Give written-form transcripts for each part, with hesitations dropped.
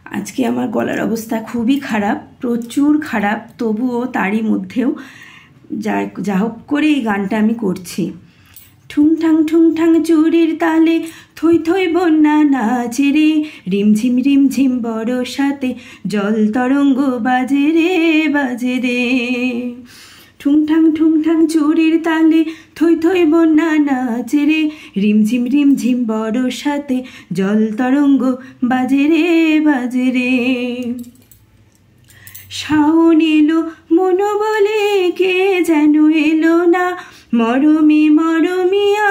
আজকে আমার গলার অবস্থা খুবই খারাপ, প্রচুর খারাপ। তবুও তারই মধ্যেও যা হোক করে এই গানটা আমি করছি। ঠুংঠাং চুরির তালে থই থই বন্যা নাচে রে, রিমঝিম বরসাতে জল তরঙ্গ বাজে রে। ঠুংঠাং চুরির তালে থই থই বন্যা নাচে রে, রিমঝিম বরসাতে জল তরঙ্গ বাজে রে। শাওন এলো মন বলে কে যেন এলো না, মরমিয়া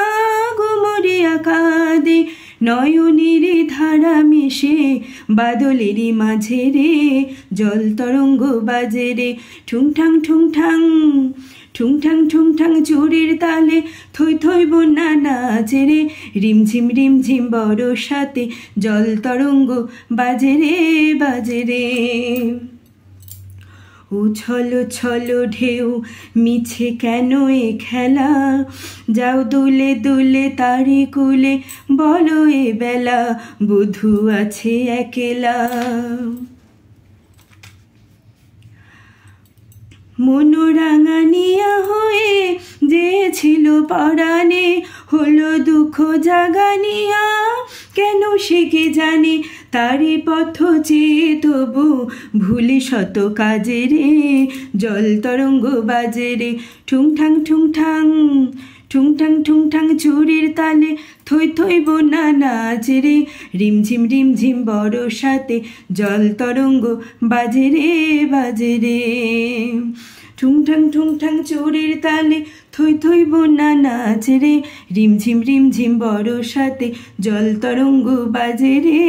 গো মরিয়া কাঁদে, নয়নের ধারা মিশে বাদলেরই মাঝে রে, জল তরঙ্গ বাজে রে। ঠুংঠাং চুরির তালে থই থই বন্যা নাচে রে, রিমঝিম বরসাতে জল তরঙ্গ বাজে রে। ছলো ঢেউ মিছে কেন এ খেলা, যাও দুলে তারি কুলে, বলো এ বেলা বধূ আছে একলা। মনোরাঙানিয়া হয়ে যে ছিল পরাণে, হলো দুঃখ জাগানিয়া কেন সে কে জানে, তারি পথ চেয়ে তবু ভুলি শত কাজে রে, জল তরঙ্গ বাজে রে। ঠুংঠাং চুরির তালে থই থই বন্যা নাচে রে, রিমঝিম বরসাতে জল তরঙ্গ বাজে রে। ঠুংঠাং চুরির তালে থই থই বন্যা নাচে রে, রিমঝিম বরসাতে জল তরঙ্গ বাজে রে।